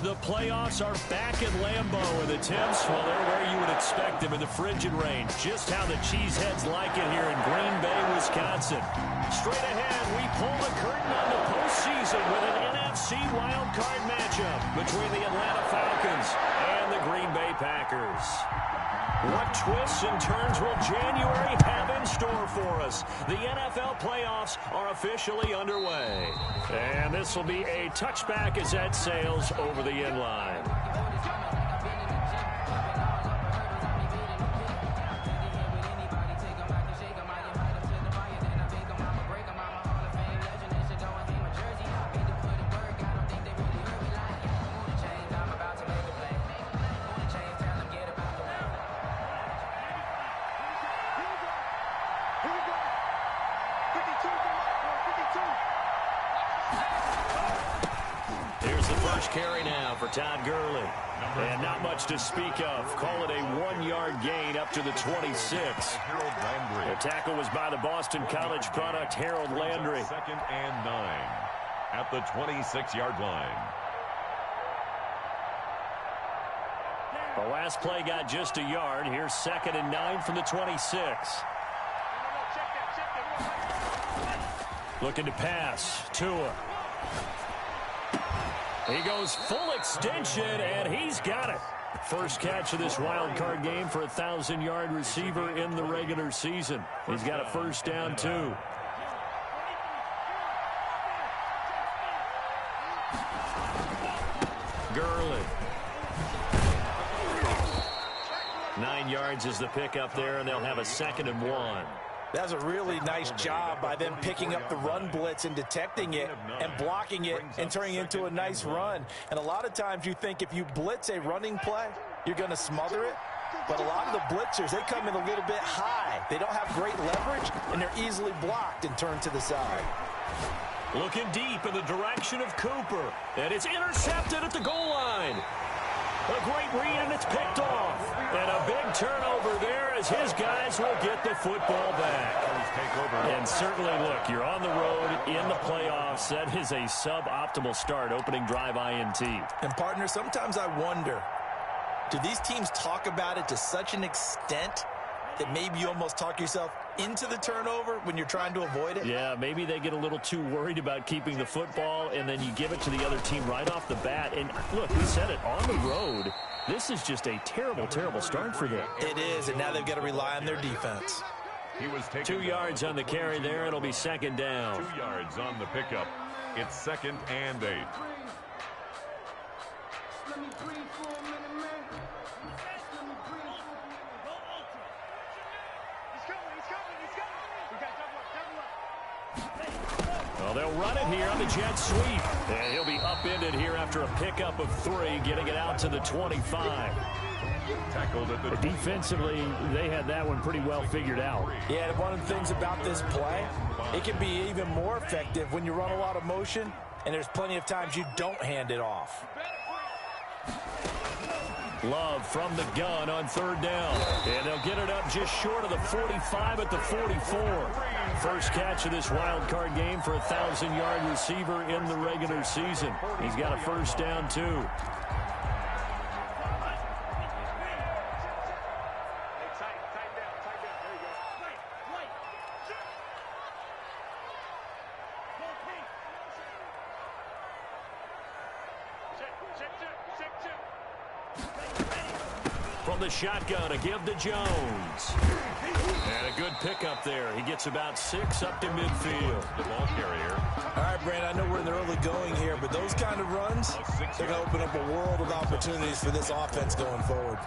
The playoffs are back at Lambeau, and the temps, well, they're where you would expect them in the frigid rain. Just how the Cheeseheads like it here in Green Bay, Wisconsin. Straight ahead, we pull the curtain on the postseason with an NFC Wildcard matchup between the Atlanta Falcons and the Green Bay Packers. What twists and turns will January have in store for us? The NFL playoffs are officially underway. And this will be a touchback as that sails over the end line. Carry now for Todd Gurley. And not much to speak of. Call it a 1-yard gain up to the 26. The tackle was by the Boston College product, Harold Landry. 2nd and 9 at the 26-yard line. The last play got just a yard. Here's 2nd and 9 from the 26. Looking to pass. Tua. He goes full extension, and he's got it. First catch of this wild card game for a 1,000-yard receiver in the regular season. He's got a first down, too. Gurley. 9 yards is the pickup there, and they'll have a 2nd and 1. That's a really nice job by them picking up the run blitz and detecting it and blocking it and turning it into a nice run. And a lot of times you think if you blitz a running play, you're going to smother it. But a lot of the blitzers, they come in a little bit high. They don't have great leverage, and they're easily blocked and turned to the side. Looking deep in the direction of Cooper. And it's intercepted at the goal line. A great read, and it's picked off. And a big turnover there as his guys will get the football back. And certainly, look, you're on the road in the playoffs. That is a suboptimal start, opening drive INT. And, partner, sometimes I wonder, do these teams talk about it to such an extent that maybe you almost talk yourself into the turnover when you're trying to avoid it? Yeah, maybe they get a little too worried about keeping the football, and then you give it to the other team right off the bat. And look, we said it, on the road, this is just a terrible, terrible start for them. It is, and now they've got to rely on their defense. He was 2 yards on the carry there. It'll be 2nd down. 2 yards on the pickup. It's 2nd and 8. Well, they'll run it here on the jet sweep. And he'll be upended here after a pickup of 3, getting it out to the 25. Tackled at the defensively, they had that one pretty well figured out. Yeah, one of the things about this play, it can be even more effective when you run a lot of motion, and there's plenty of times you don't hand it off. Love from the gun on 3rd down. And they'll get it up just short of the 45 at the 44. First catch of this wild card game for a 1,000-yard receiver in the regular season. He's got a first down, too. From the shotgun, a give to Jones. And a good pickup there. He gets about 6 up to midfield. The ball carrier. All right, Brandon, I know we're in the early going here, but those kind of runs, they're going to open up a world of opportunities for this offense going forward.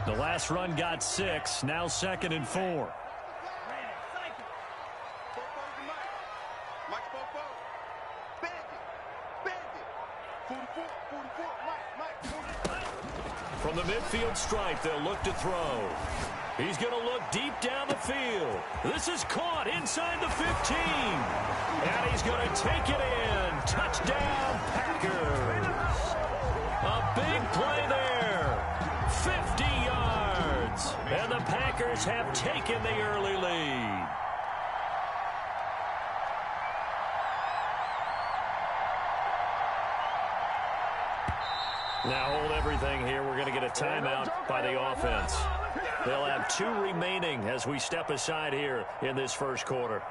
The last run got 6, now 2nd and 4. From the midfield stripe, they'll look to throw. He's going to look deep down the field. This is caught inside the 15. And he's going to take it in. Touchdown, Packers. Big play there. 50 yards. And the Packers have taken the early lead. Now hold everything here. We're going to get a timeout by the offense. They'll have 2 remaining as we step aside here in this first quarter.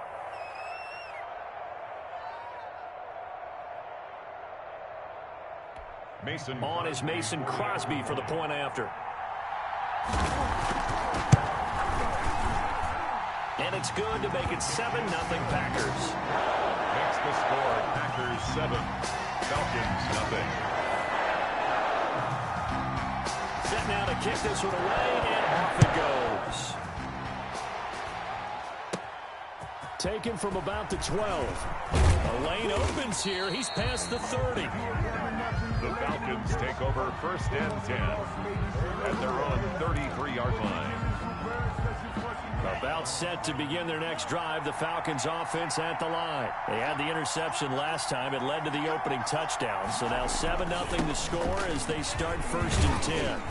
On is Mason Crosby for the point after. And it's good to make it 7-0 Packers. Makes the score Packers 7, Falcons nothing. Set now to kick this one away, and off it goes. Taken from about the 12. The lane opens here. He's past the 30. The Falcons take over 1st and 10 at their own 33-yard line. About set to begin their next drive. The Falcons offense at the line. They had the interception last time. It led to the opening touchdown. So now 7-0 the score as they start 1st and 10.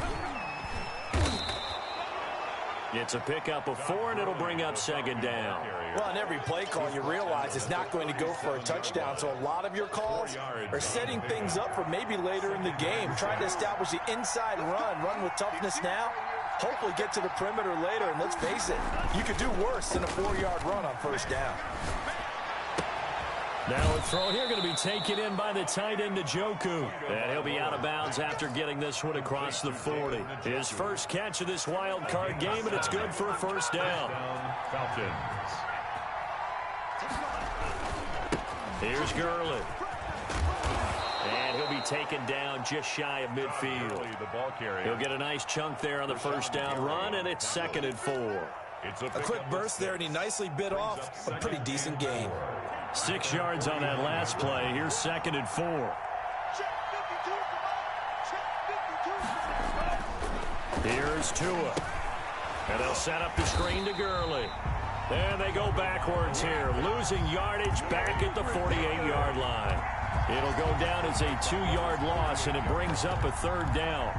It's a pickup of 4, and it'll bring up 2nd down. Well, on every play call, you realize it's not going to go for a touchdown. So a lot of your calls are setting things up for maybe later in the game, trying to establish the inside run with toughness now. Hopefully get to the perimeter later, and let's face it, you could do worse than a 4-yard run on 1st down. Now a throw here going to be taken in by the tight end Njoku. And he'll be out of bounds after getting this one across the 40. His first catch of this wild card game, and it's good for a 1st down. Falcons. Here's Gurley. And he'll be taken down just shy of midfield. He'll get a nice chunk there on the 1st down run, and it's 2nd and 4. A quick burst there, and he nicely bit off a pretty decent gain. 6 yards on that last play. Here's 2nd and 4. Here's Tua. And they'll set up the screen to Gurley. And they go backwards here, losing yardage back at the 48-yard line. It'll go down as a 2-yard loss, and it brings up a 3rd down.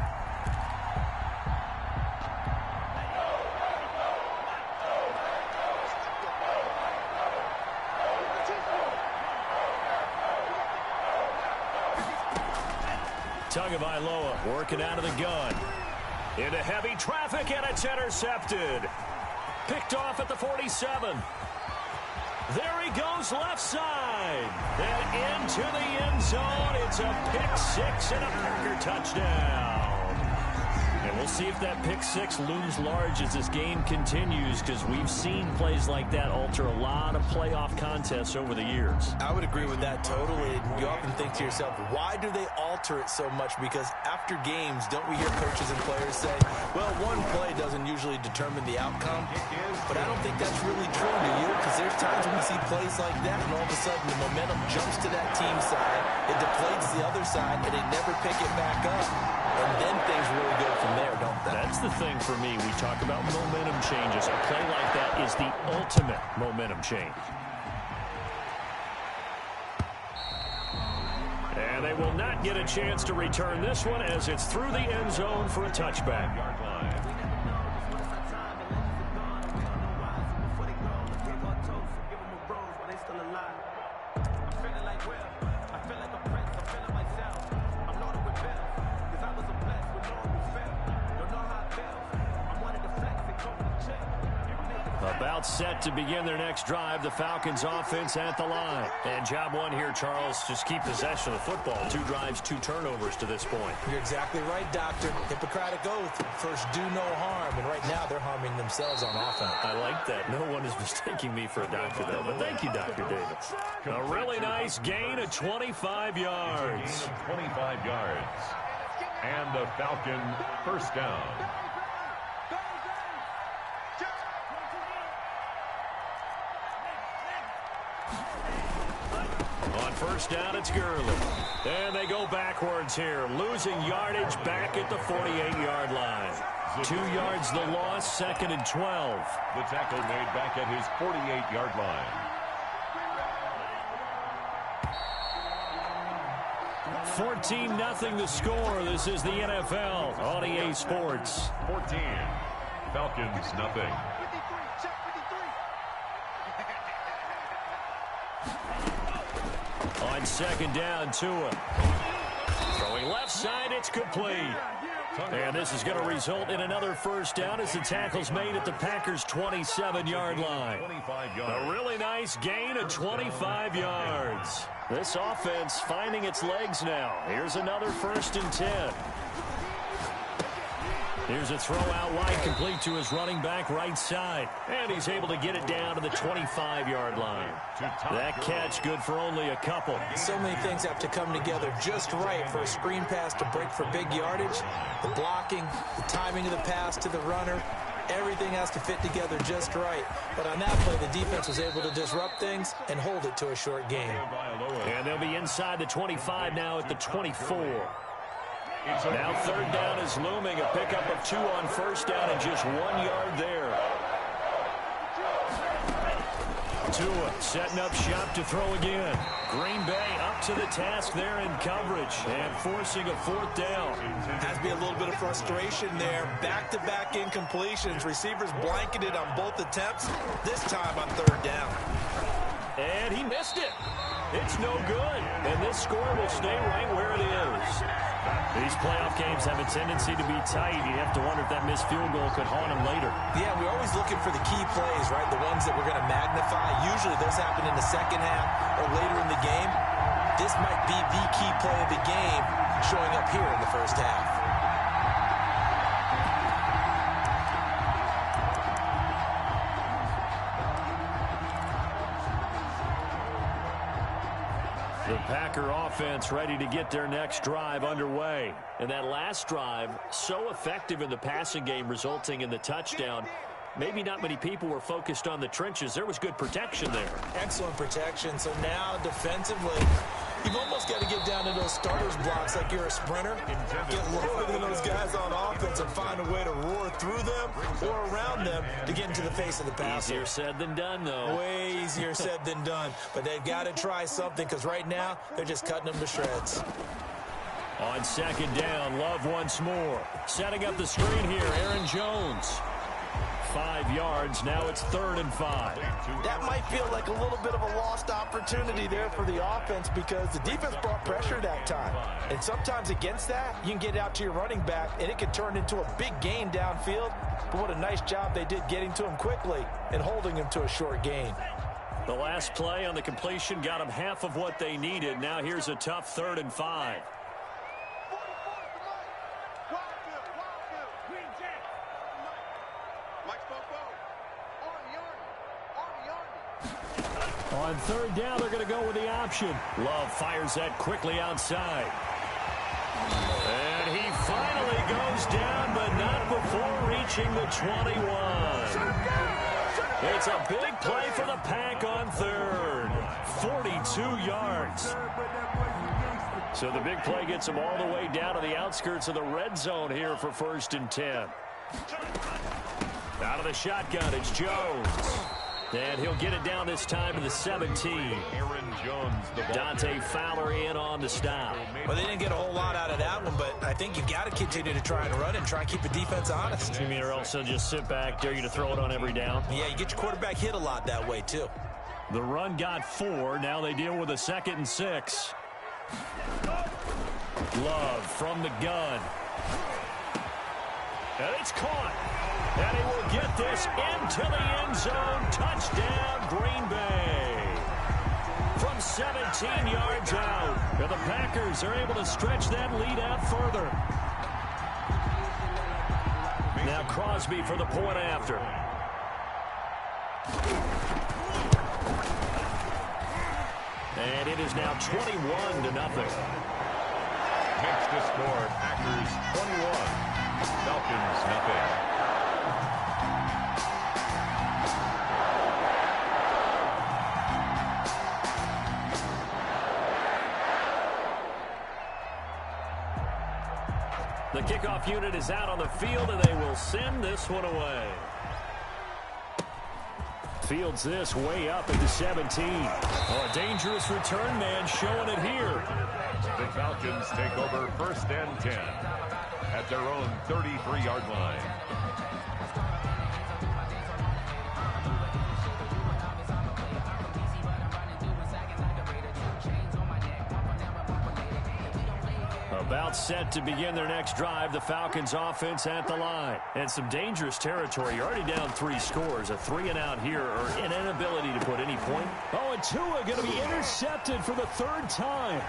Tagovailoa working out of the gun. Into heavy traffic, and it's intercepted. Picked off at the 47. There he goes left side. And into the end zone. It's a pick 6 and a Packer touchdown. And we'll see if that pick 6 looms large as this game continues, because we've seen plays like that alter a lot of playoff contests over the years. I would agree with that totally. You often think to yourself, why do they alter it so much? Because after games, don't we hear coaches and players say, well, one play doesn't usually determine the outcome? But I don't think that's really true, do you? Because there's times when we see plays like that, and all of a sudden the momentum jumps to that team side, it deflates the other side, and they never pick it back up. And then things really go from there, don't they? That's the thing for me. We talk about momentum changes. A play like that is the ultimate momentum change. And they will not get a chance to return this one as it's through the end zone for a touchback. About set to begin their next drive. The Falcons offense at the line. And job one here, Charles, just keep possession of the football. 2 drives, 2 turnovers to this point. You're exactly right, Doctor. Hippocratic oath. First, do no harm. And right now, they're harming themselves on offense. I like that. No one is mistaking me for a doctor, though. But thank you, Dr. Davis. A really nice gain of 25 yards. 25 yards. And the Falcon 1st down. On 1st down, it's Gurley. And they go backwards here, losing yardage back at the 48-yard line. 2 yards the loss, 2nd and 12. The tackle made back at his 48-yard line. 14-0 the score. This is the NFL on EA Sports. 14. Falcons, nothing. On second down, Tua. Throwing left side, it's complete. And this is going to result in another first down as the tackle's made at the Packers' 27-yard line. A really nice gain of 25 yards. This offense finding its legs now. Here's another 1st and 10. Here's a throw out wide, complete to his running back right side. And he's able to get it down to the 25-yard line. That catch good for only a couple. So many things have to come together just right for a screen pass to break for big yardage. The blocking, the timing of the pass to the runner, everything has to fit together just right. But on that play, the defense was able to disrupt things and hold it to a short gain. And they'll be inside the 25 now at the 24. Now 3rd down is looming. A pickup of 2 on 1st down and just 1 yard there. Tua setting up shop to throw again. Green Bay up to the task there in coverage and forcing a 4th down. Has to be a little bit of frustration there. Back-to-back incompletions. Receivers blanketed on both attempts, this time on 3rd down. And he missed it. It's no good. And this score will stay right where it is. These playoff games have a tendency to be tight. You have to wonder if that missed field goal could haunt him later. Yeah, we're always looking for the key plays, right? The ones that we're going to magnify. Usually those happen in the second half or later in the game. This might be the key play of the game showing up here in the first half. The Packer offense ready to get their next drive underway. And that last drive, so effective in the passing game, resulting in the touchdown. Maybe not many people were focused on the trenches. There was good protection there. Excellent protection. So now defensively, you've almost got to get down to those starters blocks like you're a sprinter. Get lower than those guys on offense and find a way to roar through them or around them to get into the face of the passer. Easier said than done, though. Way easier said than done. But they've got to try something because right now they're just cutting them to shreds. On 2nd down, Love once more. Setting up the screen here, Aaron Jones. 5 yards. Now it's 3rd and 5. That might feel like a little bit of a lost opportunity there for the offense because the defense brought pressure that time. And sometimes against that, you can get out to your running back, and it can turn into a big gain downfield. But what a nice job they did getting to him quickly and holding him to a short gain. The last play on the completion got them half of what they needed. Now here's a tough 3rd and 5. On 3rd down, they're going to go with the option. Love fires that quickly outside. And he finally goes down, but not before reaching the 21. It's a big play for the Pack on 3rd. 42 yards. So the big play gets them all the way down to the outskirts of the red zone here for 1st and 10. Out of the shotgun, it's Jones. And he'll get it down this time to the 17. Aaron Jones, the Dante Fowler in on the stop. Well, they didn't get a whole lot out of that one, but I think you got to continue to try and run and try and keep the defense honest. You mean or else they'll just sit back, dare you to throw it on every down? Yeah, you get your quarterback hit a lot that way, too. The run got 4. Now they deal with a 2nd and 6. Love from the gun. And it's caught. And he will get this into the end zone. Touchdown, Green Bay. From 17 yards out. And the Packers are able to stretch that lead out further. Now Crosby for the point after. And it is now 21-0. Makes the score. Packers 21. Falcons nothing. The kickoff unit is out on the field, and they will send this one away. Fields this way up at the 17. Oh, a dangerous return man showing it here. The Falcons take over 1st and 10 at their own 33-yard line. About set to begin their next drive, the Falcons offense at the line. And some dangerous territory. You're already down 3 scores. A 3-and-out here or an inability to put any point. Oh, and Tua going to be intercepted for the 3rd time.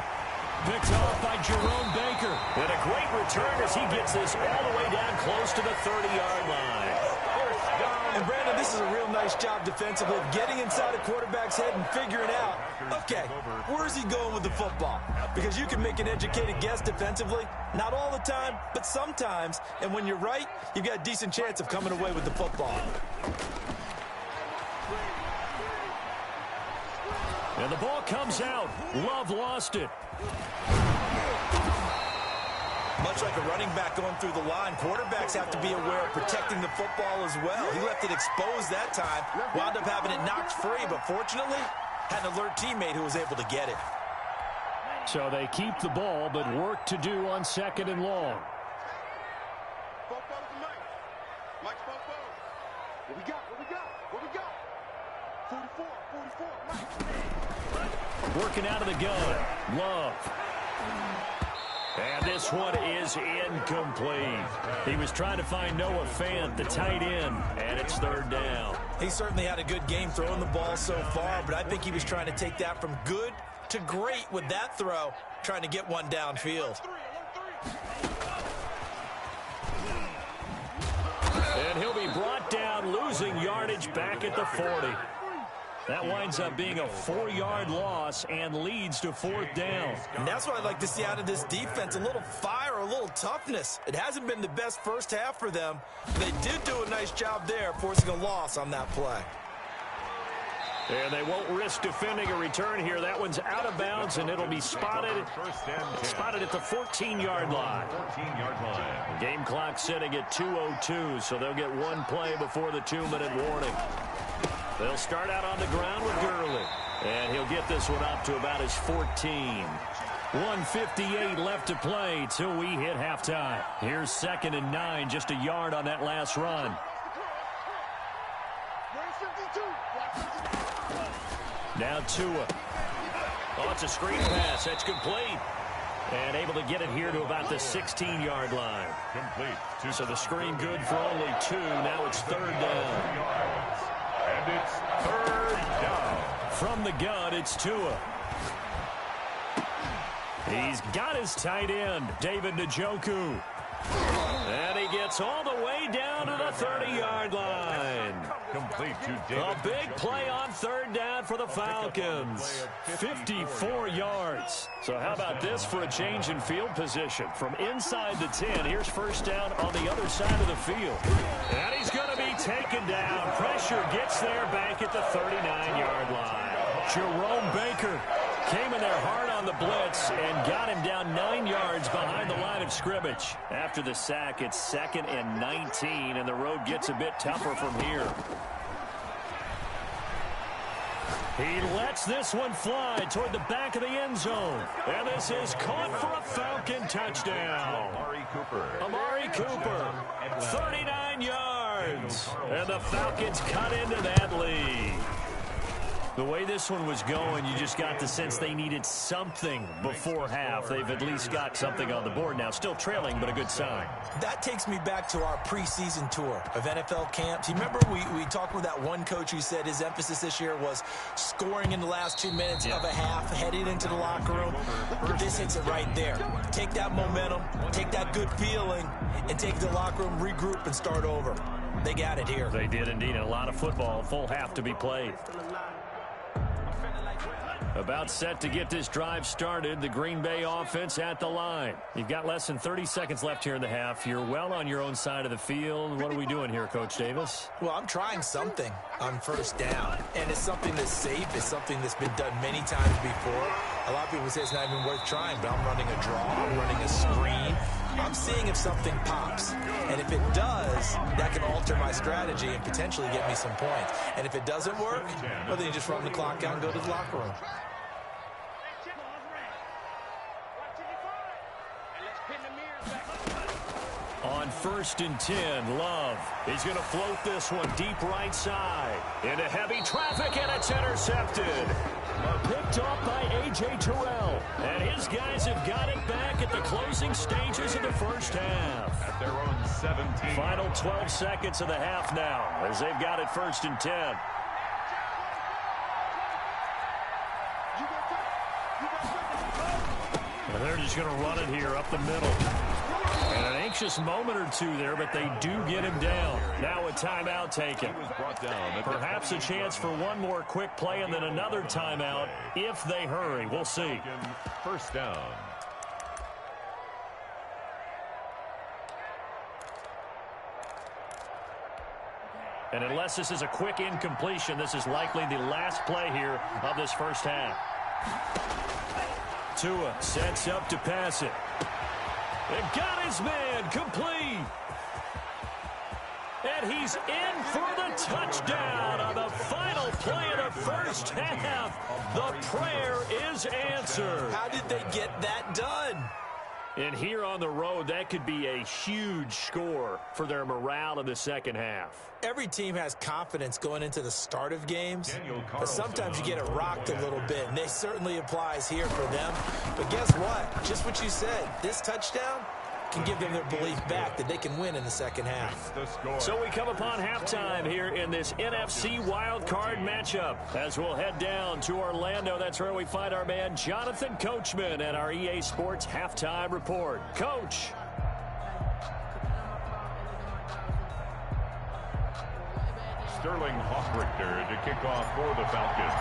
Picked off by Jerome Baker. And a great return as he gets this all the way down close to the 30-yard line. And Brandon, this is a real nice job defensively of getting inside a quarterback's head and figuring out, okay, where's he going with the football? Because you can make an educated guess defensively, not all the time, but sometimes. And when you're right, you've got a decent chance of coming away with the football. And the ball comes out. Love lost it. Much like a running back going through the line, quarterbacks have to be aware of protecting the football as well. He left it exposed that time, wound up having it knocked free, but fortunately, had an alert teammate who was able to get it. So they keep the ball, but work to do on 2nd and long. What we got? 44, Mike. Working out of the gun. Love. And this one is incomplete. He was trying to find Noah Fant, the tight end, and it's 3rd down. He certainly had a good game throwing the ball so far, but I think he was trying to take that from good to great with that throw, trying to get one downfield. And he'll be brought down, losing yardage back at the 40. That winds up being a 4-yard loss and leads to 4th down. And that's what I'd like to see out of this defense, a little fire, a little toughness. It hasn't been the best first half for them. They did do a nice job there, forcing a loss on that play. And they won't risk defending a return here. That one's out of bounds, and it'll be spotted at the 14-yard line. 14-yard line. Game clock sitting at 2:02, so they'll get one play before the 2-minute warning. They'll start out on the ground with Gurley. And he'll get this one up to about his 14. 1:58 left to play till we hit halftime. Here's 2nd and 9, just a yard on that last run. Now Tua. Oh, it's a screen pass. That's complete. And able to get it here to about the 16-yard line. Complete. So the screen good for only 2. Now it's 3rd down. And it's 3rd down. From the gun, it's Tua. He's got his tight end, David Njoku. And he gets all the way down to the 30-yard line. Complete to David. A big play on 3rd down for the Falcons. 54 yards. So how about this for a change in field position? From inside the 10, here's 1st down on the other side of the field. And he's going to be taken down. Pressure gets there back at the 39-yard line. Jerome Baker came in there hard on the blitz and got him down 9 yards behind the line of scrimmage. After the sack, it's 2nd and 19, and the road gets a bit tougher from here. He lets this one fly toward the back of the end zone. And this is caught for a Falcon touchdown. Amari Cooper, 39 yards. And the Falcons cut into that lead. The way this one was going, you just got the sense they needed something before half. They've at least got something on the board now. Still trailing, but a good sign. That takes me back to our preseason tour of NFL camps. You remember we talked with that one coach who said his emphasis this year was scoring in the last 2 minutes of a half, headed into the locker room. This hits it right there. Take that momentum, take that good feeling, and take the locker room, regroup, and start over. They got it here. They did indeed. A lot of football, full half to be played. About set to get this drive started, the Green Bay offense at the line. You've got less than 30 seconds left here in the half. You're well on your own side of the field. What are we doing here, Coach Davis? Well, I'm trying something on 1st down, and it's something that's safe. It's something that's been done many times before. A lot of people say it's not even worth trying, but I'm running a draw. I'm running a screen. I'm seeing if something pops. And if it does, that can alter my strategy and potentially get me some points. And if it doesn't work, well, then you just run the clock out and go to the locker room. on 1st and 10. Love. He's going to float this one deep right side. Into heavy traffic, and it's intercepted. Picked off by A.J. Terrell. And his guys have got it back at the closing stages of the first half. At their own 17. Final 12 seconds of the half now as they've got it 1st and 10. And they're just going to run it here up the middle. And an anxious moment or two there, but they do get him down. Now a timeout taken. He was brought down. Perhaps a chance for one more quick play and then another timeout if they hurry. We'll see. First down. And unless this is a quick incompletion, this is likely the last play here of this first half. Tua sets up to pass it. And got his man complete. And he's in for the touchdown on the final play of the first half. The prayer is answered. How did they get that done? And here on the road, that could be a huge score for their morale in the second half. Every team has confidence going into the start of games, but sometimes you get it rocked a little bit, and it certainly applies here for them. But guess what? Just what you said, this touchdown can give them their belief back that they can win in the second half. So we come upon halftime here in this NFC Wildcard matchup as we'll head down to Orlando. That's where we find our man Jonathan Coachman at our EA Sports Halftime Report. Coach. Sterling Hoffrichter to kick off for the Falcons.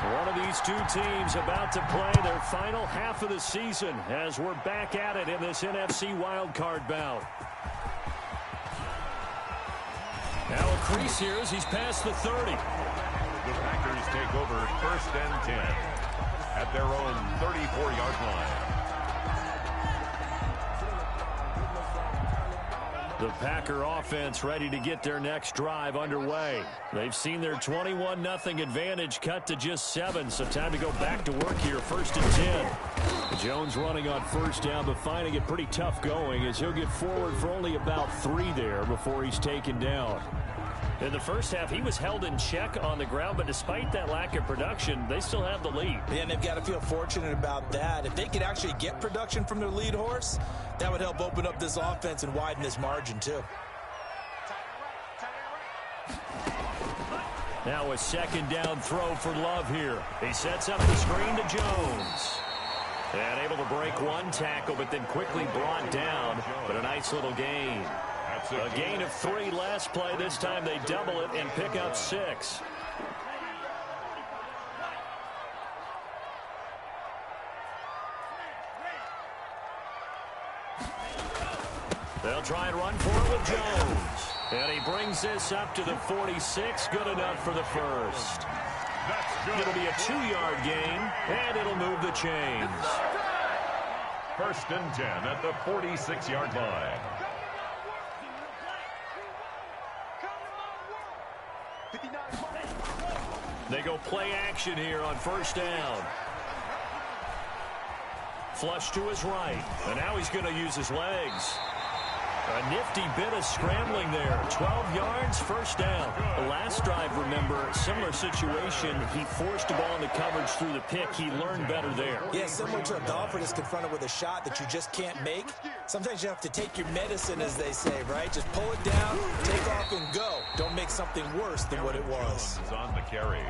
One of these two teams about to play their final half of the season as we're back at it in this NFC wildcard bout. Now a crease here as he's past the 30. The Packers take over 1st and 10 at their own 34-yard line. The Packer offense ready to get their next drive underway. They've seen their 21-0 advantage cut to just 7, so time to go back to work here, 1st and 10. Jones running on 1st down, but finding it pretty tough going as he'll get forward for only about 3 there before he's taken down. In the first half, he was held in check on the ground, but despite that lack of production, they still have the lead. Yeah, and they've got to feel fortunate about that. If they could actually get production from their lead horse, that would help open up this offense and widen this margin, too. Now a 2nd down throw for Love here. He sets up the screen to Jones. And able to break one tackle, but then quickly brought down. But a nice little gain. A gain of 3 last play. This time they double it and pick up 6. They'll try and run for it with Jones. And he brings this up to the 46. Good enough for the first. It'll be a 2-yard gain, and it'll move the chains. 1st and 10 at the 46-yard line. They go play action here on 1st down. Flush to his right. And now he's going to use his legs. A nifty bit of scrambling there. 12 yards, 1st down. The last drive, remember, similar situation. He forced the ball into coverage through the pick. He learned better there. Yeah, similar to a golfer that's confronted with a shot that you just can't make. Sometimes you have to take your medicine, as they say, right? Just pull it down, take off, and go. Don't make something worse than what it was. Jones is on the carry.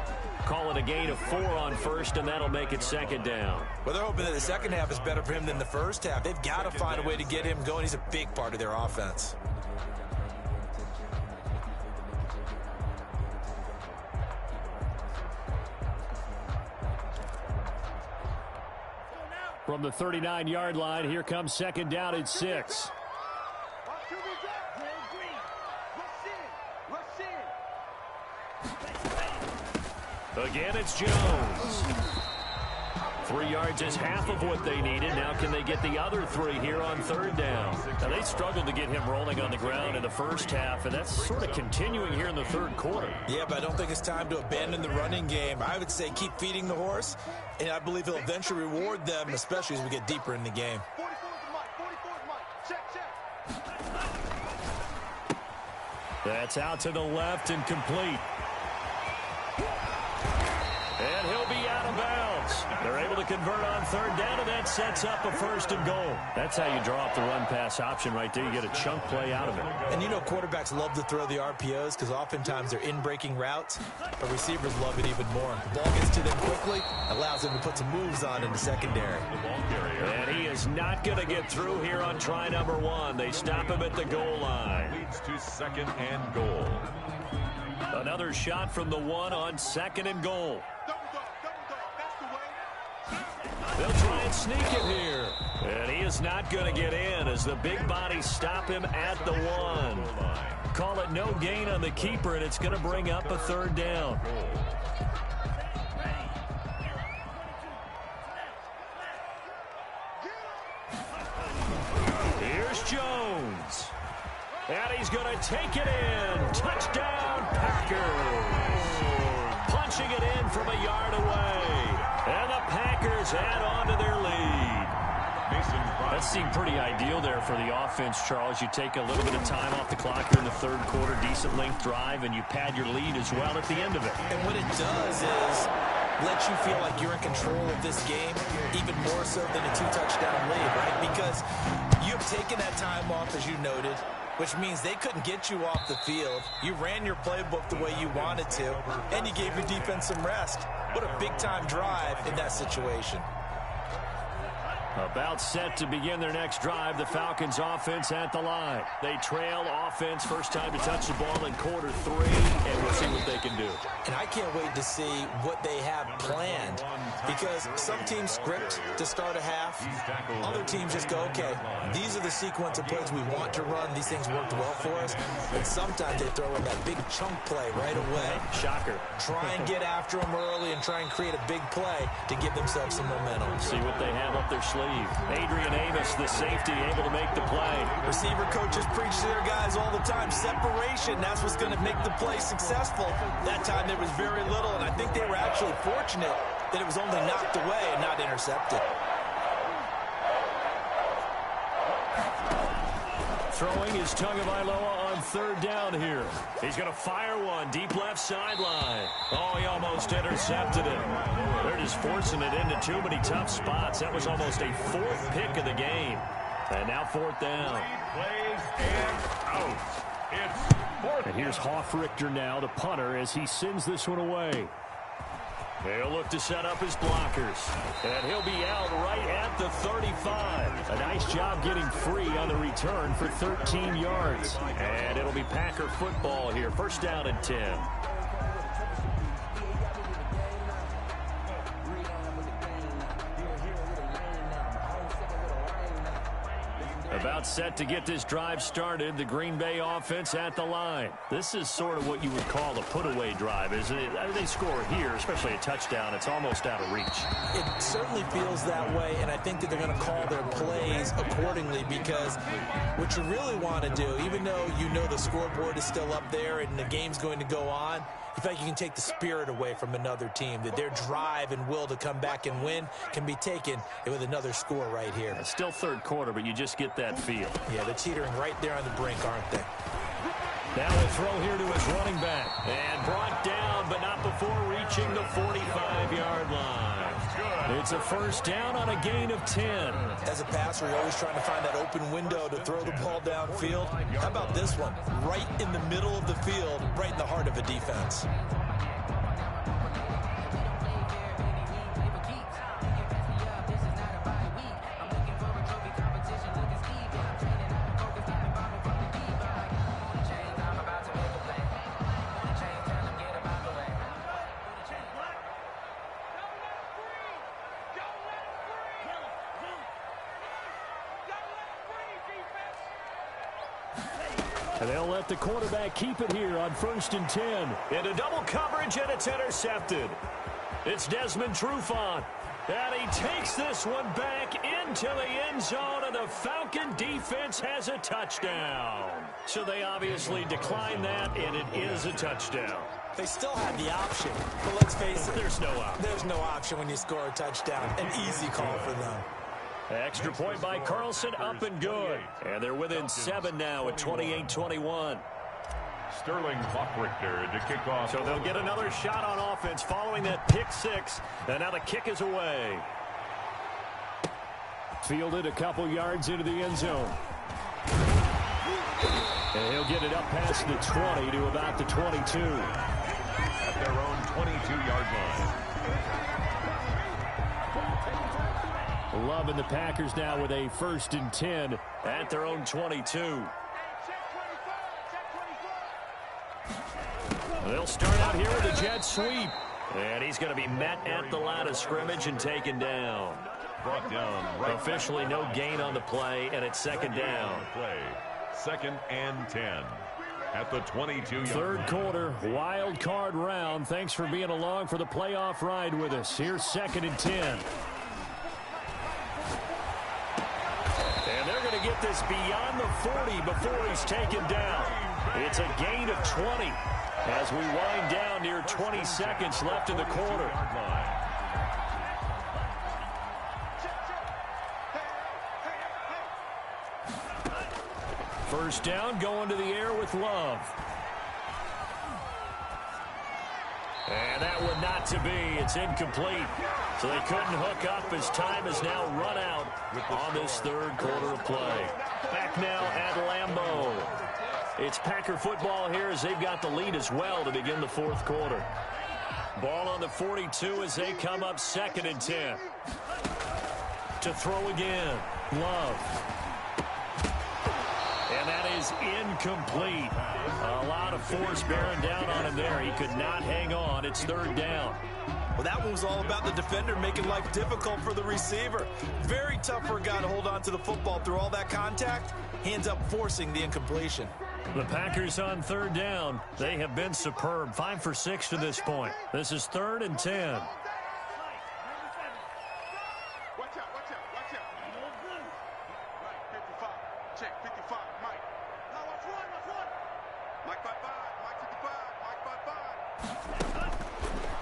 Call it a gain of 4 on 1st, and that'll make it 2nd down. Well, they're hoping that the second half is better for him than the first half. They've got to find a way to get him going. He's a big part of their offense. From the 39-yard line, here comes 2nd down at 6. Again, it's Jones. 3 yards is half of what they needed. Now can they get the other 3 here on 3rd down? Now they struggled to get him rolling on the ground in the first half, and that's sort of continuing here in the 3rd quarter. Yeah, but I don't think it's time to abandon the running game. I would say keep feeding the horse, and I believe he'll eventually reward them, especially as we get deeper in the game. That's out to the left and complete. And he'll be out of bounds. They're able to convert on third down, and that sets up a 1st and goal. That's how you draw up the run-pass option right there. You get a chunk play out of it. And you know quarterbacks love to throw the RPOs because oftentimes they're in-breaking routes, but receivers love it even more. The ball gets to them quickly, allows them to put some moves on in the secondary. And he is not going to get through here on try number 1. They stop him at the goal line. Leads to 2nd and goal. Another shot from the 1 on 2nd and goal. They'll try and sneak it here. And he is not going to get in as the big bodies stop him at the 1. Call it no gain on the keeper, and it's going to bring up a 3rd down. Here's Jones. And he's going to take it in. Touchdown, Packers. Punching it in from a yard away. And the Packers add on to their lead. That seemed pretty ideal there for the offense, Charles. You take a little bit of time off the clock here in the 3rd quarter, decent length drive, and you pad your lead as well at the end of it. And what it does is let you feel like you're in control of this game, even more so than a 2-touchdown lead, right? Because you've taken that time off, as you noted, which means they couldn't get you off the field. You ran your playbook the way you wanted to, and you gave your defense some rest. What a big-time drive in that situation. About set to begin their next drive, the Falcons offense at the line. They trail offense, first time to touch the ball in quarter 3, and we'll see what they can do. And I can't wait to see what they have planned, because some teams script to start a half. Other teams just go, okay, these are the sequence of plays we want to run. These things worked well for us. And sometimes they throw in that big chunk play right away. Shocker. Try and get after them early and try and create a big play to give themselves some momentum. See what they have up their sleeve. Adrian Amos, the safety, able to make the play. Receiver coaches preach to their guys all the time. Separation, that's what's going to make the play successful. That time there was very little, and I think they were actually fortunate that it was only knocked away and not intercepted. Throwing is Tagovailoa on 3rd down here. He's going to fire one deep left sideline. Oh, he almost intercepted it. They're just forcing it into too many tough spots. That was almost a 4th pick of the game. And now 4th down. Plays and out. It's 4th. And here's Hoffrichter now, the punter, as he sends this one away. He'll look to set up his blockers. And he'll be out right at the 35. A nice job getting free on the return for 13 yards. And it'll be Packer football here. 1st down and 10. About set to get this drive started. The Green Bay offense at the line. This is sort of what you would call a put-away drive, isn't it? They score here, especially a touchdown. It's almost out of reach. It certainly feels that way, and I think that they're going to call their plays accordingly, because what you really want to do, even though you know the scoreboard is still up there and the game's going to go on, in fact, you can take the spirit away from another team, that their drive and will to come back and win can be taken with another score right here. It's still 3rd quarter, but you just get that feel. Yeah, they're teetering right there on the brink, aren't they? Now a throw here to his running back. And brought down, but not before reaching the 45-yard line. It's a 1st down on a gain of 10. As a passer, you're always trying to find that open window to throw the ball downfield. How about this one? Right in the middle of the field, right in the heart of a defense. And they'll let the quarterback keep it here on 1st and 10. Into double coverage, and it's intercepted. It's Desmond Trufant. And he takes this one back into the end zone, and the Falcon defense has a touchdown. So they obviously declined that, and it is a touchdown. They still had the option, but let's face it. There's no option. There's no option when you score a touchdown. An easy call for them. Extra point by Carlson, up and good. And they're within 7 now at 28-21. Sterling Hawkrichter to kick off. So they'll get another shot on offense following that pick six. And now the kick is away. Fielded a couple yards into the end zone. And he'll get it up past the 20 to about the 22. At their own 22-yard line. Love and the Packers now with a 1st and 10 at their own 22. They'll start out here with a jet sweep. And he's going to be met at the line of scrimmage and taken down. Brought down right. Officially no gain on the play, and it's 2nd down. Play. 2nd and 10 at the 22-yard Third line. quarter, wild card round. Thanks for being along for the playoff ride with us. Here's 2nd and 10. And they're going to get this beyond the 40 before he's taken down. It's a gain of 20 as we wind down near 20 seconds left in the quarter. First down, going to the air with Love. And that one not to be. It's incomplete. So they couldn't hook up as time has now run out on this third quarter of play. Back now at Lambeau. It's Packer football here as they've got the lead as well to begin the fourth quarter. Ball on the 42 as they come up 2nd and 10. To throw again. Love. And that is incomplete. A lot of force bearing down on him there. He could not hang on. It's 3rd down. Well, that one was all about the defender making life difficult for the receiver. Very tough for a guy to hold on to the football through all that contact. He ends up forcing the incompletion. The Packers on 3rd down. They have been superb. 5 for 6 to this point. This is 3rd and 10.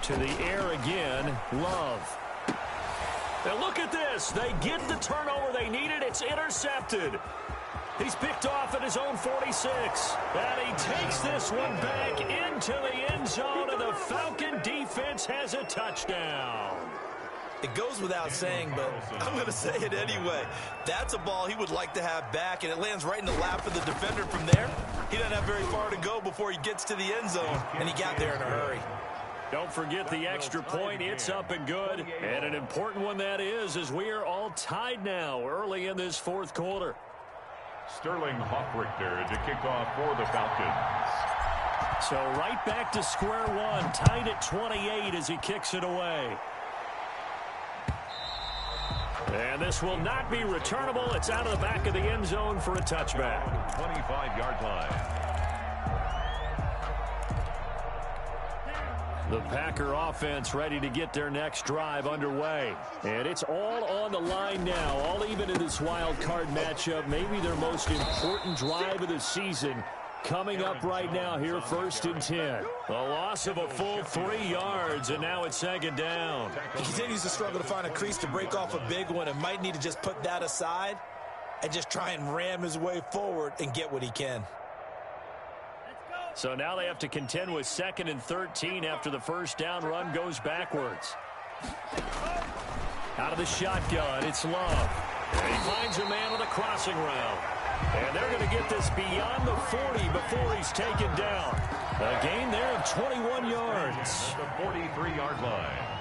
To the air again, Love. Now look at this. They get the turnover they needed. It's intercepted. He's picked off at his own 46. And he takes this one back into the end zone, and the Falcon defense has a touchdown. It goes without saying, but I'm going to say it anyway. That's a ball he would like to have back, and it lands right in the lap of the defender from there. He doesn't have very far to go before he gets to the end zone, and he got there in a hurry. Don't forget the extra point. It's up and good. And an important one that is, as we are all tied now early in this fourth quarter. Sterling Hawkrichter to kick off for the Falcons. So right back to square one, tied at 28 as he kicks it away. And this will not be returnable. It's out of the back of the end zone for a touchback. 25-yard line. The Packer offense ready to get their next drive underway. And it's all on the line now, all even in this wild card matchup. Maybe their most important drive of the season coming up right now here, 1st and 10. A loss of a full 3 yards, and now it's 2nd down. He continues to struggle to find a crease to break off a big one, and might need to just put that aside and just try and ram his way forward and get what he can. So now they have to contend with 2nd and 13 after the first down run goes backwards. Out of the shotgun, it's Love. And he finds a man on the crossing route. And they're going to get this beyond the 40 before he's taken down. A gain there of 21 yards. The 43-yard line.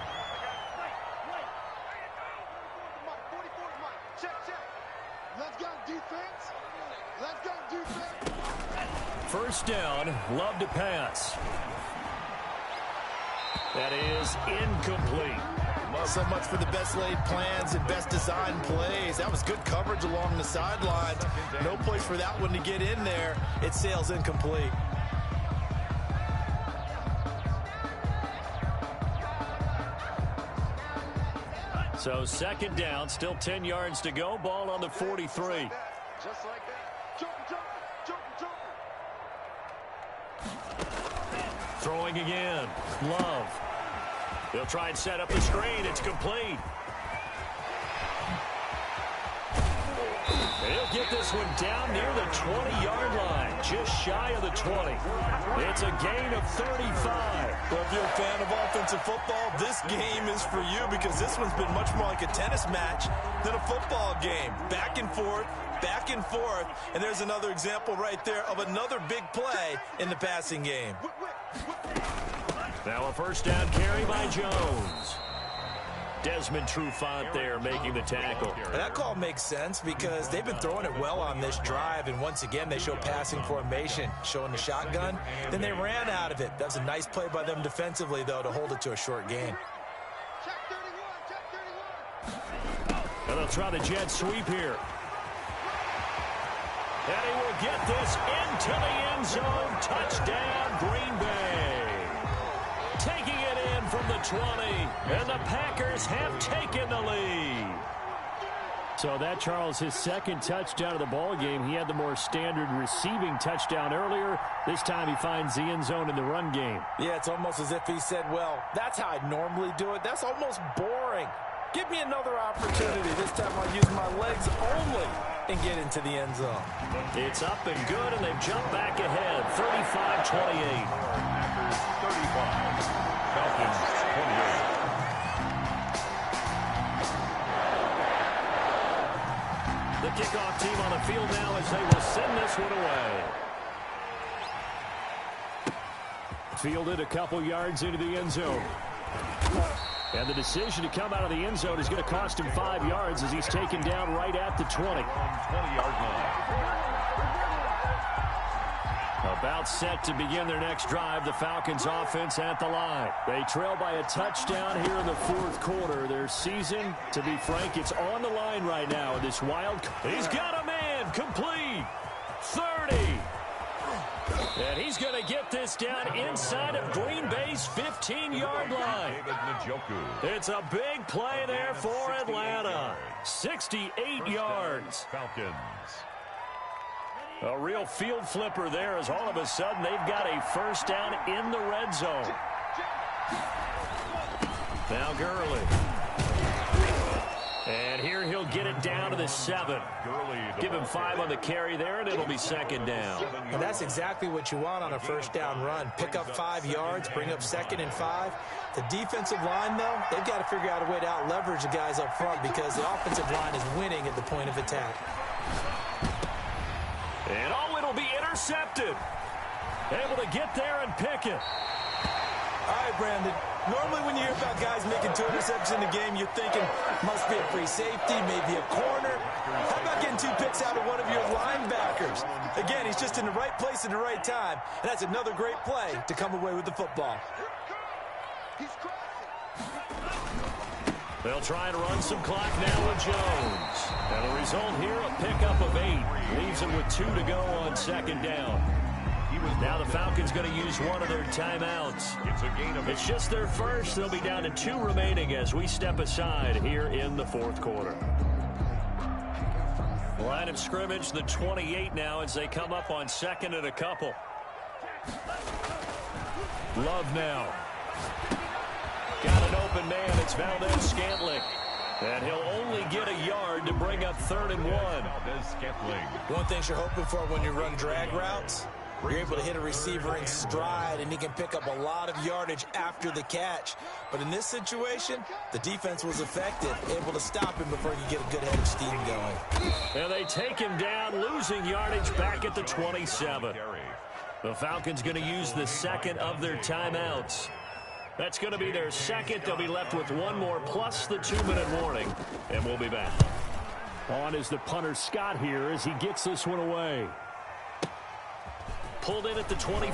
First down, Love to pass. That is incomplete. So much for the best laid plans and best designed plays. That was good coverage along the sideline. No place for that one to get in there. It sails incomplete. So 2nd down, still 10 yards to go. Ball on the 43. Just like that. Throwing again. Love. They'll try and set up the screen. It's complete. He'll get this one down near the 20-yard line, just shy of the 20. It's a gain of 35. Well, if you're a fan of offensive football, this game is for you because this one's been much more like a tennis match than a football game. Back and forth, and there's another example right there of another big play in the passing game. Now a first down carry by Jones. Desmond Trufant there making the tackle. And that call makes sense because they've been throwing it well on this drive, and once again they show passing formation, showing the shotgun. Then they ran out of it. That's a nice play by them defensively, though, to hold it to a short gain. And they'll try the jet sweep here. And he will get this into the end zone. Touchdown, Green Bay. Taking it in from the 20, and the Packers have taken the lead. So that, Charles, his second touchdown of the ball game. He had the more standard receiving touchdown earlier. This time he finds the end zone in the run game. Yeah, it's almost as if he said, well, that's how I normally do it. That's almost boring. Give me another opportunity. This time I'll use my legs only and get into the end zone. It's up and good, and they've jumped back ahead, 35-28. Packers 35, Falcons 28. The kickoff team on the field now as they will send this one away. Fielded a couple yards into the end zone. And the decision to come out of the end zone is going to cost him 5 yards as he's taken down right at the 20. 20-yard line. About set to begin their next drive, the Falcons offense at the line. They trail by a touchdown here in the fourth quarter. Their season, to be frank, it's on the line right now in this Wildcard. He's got a man, complete, 30. And he's going to get this down inside of Green Bay's 15-yard line. It's a big play there for Atlanta. 68 yards. Falcons. A real field flipper there as all of a sudden they've got a first down in the red zone. Now Gurley. And here he'll get it down to the 7. Give him 5 on the carry there, and it'll be second down. And that's exactly what you want on a first down run. Pick up 5 yards, bring up 2nd and 5. The defensive line, though, they've got to figure out a way to out-leverage the guys up front because the offensive line is winning at the point of attack. And it'll be intercepted. Able to get there and pick it. All right, Brandon. Normally when you hear about guys making 2 interceptions in the game, you're thinking must be a free safety, maybe a corner. How about getting 2 picks out of one of your linebackers? Again, he's just in the right place at the right time, and that's another great play to come away with the football. They'll try and run some clock now with Jones. And the result here, a pickup of 8. Leaves it with 2 to go on second down. Now the Falcons going to use one of their timeouts. It's just their first. They'll be down to 2 remaining as we step aside here in the fourth quarter. Line of scrimmage, the 28 now as they come up on 2nd and a couple. Love now. Got an open man. It's Valdez-Scantling. And he'll only get a yard to bring up 3rd and 1. One thing you're hoping for when you run drag routes, you're able to hit a receiver in stride, and he can pick up a lot of yardage after the catch. But in this situation, the defense was effective, able to stop him before he could get a good head of steam going. And they take him down, losing yardage back at the 27. The Falcons going to use the 2nd of their timeouts. That's going to be their 2nd. They'll be left with 1 more plus the 2-minute warning, and we'll be back. On is the punter Scott here as he gets this one away. Pulled in at the 24.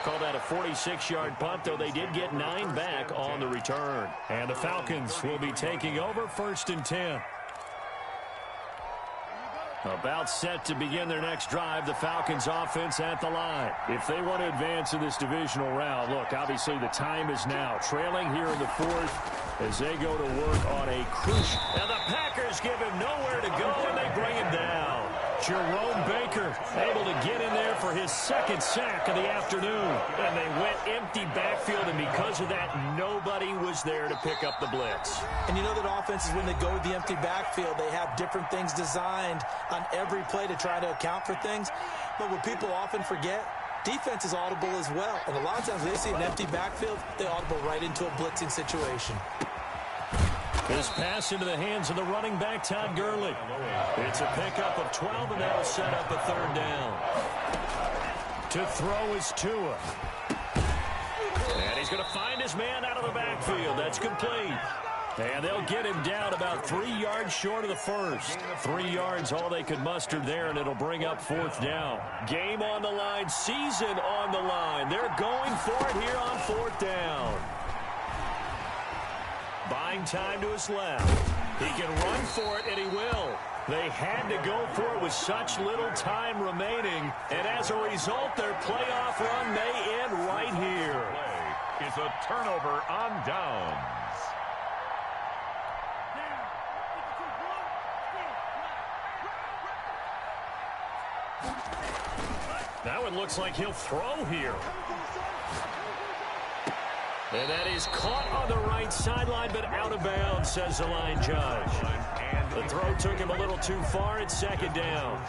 Call that a 46-yard punt, though they did get 9 back on the return. And the Falcons will be taking over 1st and 10. About set to begin their next drive, the Falcons offense at the line. If they want to advance in this divisional round, look, obviously the time is now. Trailing here in the 4th as they go to work on a crucial. And the Packers give him nowhere to go, and they bring him down. Jerome Baker able to get in there for his second sack of the afternoon. And they went empty backfield, and because of that, nobody was there to pick up the blitz. And you know that offenses, when they go with the empty backfield, they have different things designed on every play to try to account for things. But what people often forget, defense is audible as well. And a lot of times when they see an empty backfield, they audible right into a blitzing situation. This pass into the hands of the running back, Todd Gurley. It's a pickup of 12, and that'll set up a third down. To throw is Tua. And he's going to find his man out of the backfield. That's complete. And they'll get him down about 3 yards short of the first. 3 yards, all they could muster there, and it'll bring up fourth down. Game on the line, season on the line. They're going for it here on fourth down. Buying time to his left. He can run for it, and he will. They had to go for it with such little time remaining, and as a result, their playoff run may end right here. Is a turnover on downs. Now it looks like he'll throw here. And that is caught on the right sideline, but out of bounds, says the line judge. The throw took him a little too far. It's second down.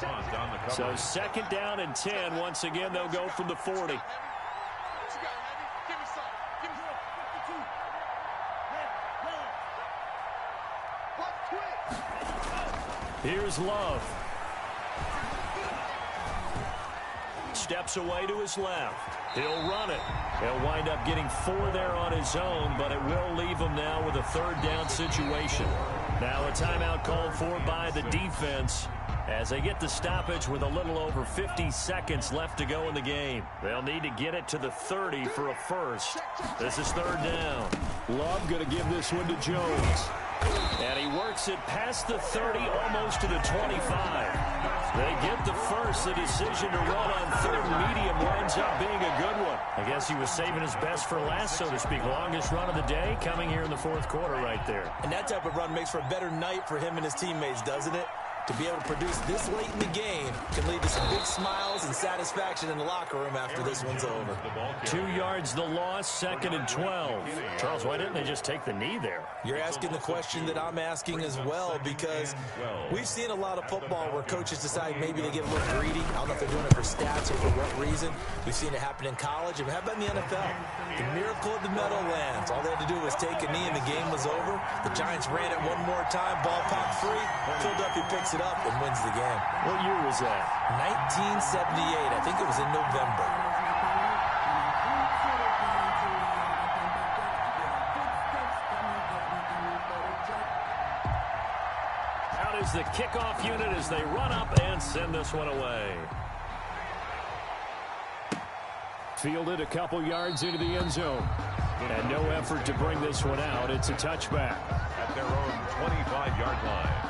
So second down and 10. Once again, they'll go from the 40. Here's Love. Steps away to his left. He'll run it. He'll wind up getting 4 there on his own, but it will leave him now with a third down situation. Now a timeout called for by the defense as they get the stoppage with a little over 50 seconds left to go in the game. They'll need to get it to the 30 for a first. This is third down. Love going to give this one to Jones. And he works it past the 30, almost to the 25. They get the first. The decision to run on third medium winds up being a good one. I guess he was saving his best for last, so to speak. Longest run of the day coming here in the fourth quarter right there. And that type of run makes for a better night for him and his teammates, doesn't it? To be able to produce this late in the game can lead to some big smiles and satisfaction in the locker room after this one's over. 2 yards the loss, second and 12. Charles, why didn't they just take the knee there? You're asking the question that I'm asking as well, because we've seen a lot of football where coaches decide maybe they get a little greedy. I don't know if they're doing it for stats or for what reason. We've seen it happen in college. And how about in the NFL? The miracle of the Meadowlands. All they had to do was take a knee and the game was over. The Giants ran it one more time. Ball popped free. Philadelphia picks it up and wins the game. What year was that? 1978. I think it was in November. Out is the kickoff unit as they run up and send this one away. Fielded a couple yards into the end zone. And no effort to bring this one out. It's a touchback. At their own 25-yard line.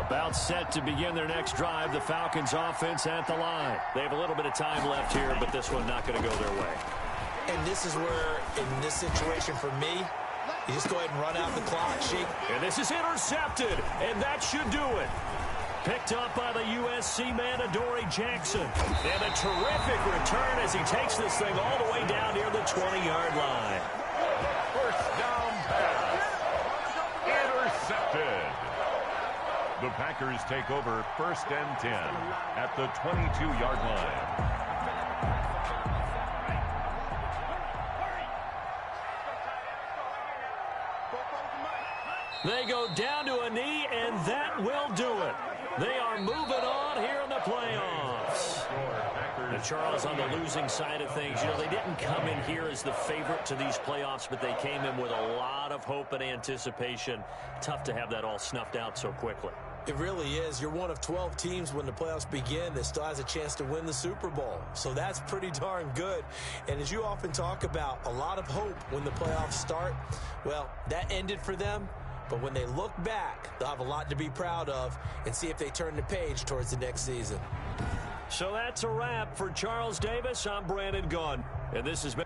About set to begin their next drive. The Falcons offense at the line. They have a little bit of time left here, but this one not going to go their way. And this is where, in this situation for me, you just go ahead and run out the clock, shake. And this is intercepted, and that should do it. Picked up by the USC man, Adoree Jackson. And a terrific return as he takes this thing all the way down near the 20-yard line. First down pass. Intercepted. The Packers take over first and 10 at the 22-yard line. They go down to a knee, and that will do it. They are moving on here in the playoffs. And Charles, on the losing side of things, you know, they didn't come in here as the favorite to these playoffs, but they came in with a lot of hope and anticipation. Tough to have that all snuffed out so quickly. It really is. You're one of 12 teams when the playoffs begin that still has a chance to win the Super Bowl. So that's pretty darn good. And as you often talk about, a lot of hope when the playoffs start. Well, that ended for them. But when they look back, they'll have a lot to be proud of and see if they turn the page towards the next season. So that's a wrap for Charles Davis. I'm Brandon Gunn. And this has been...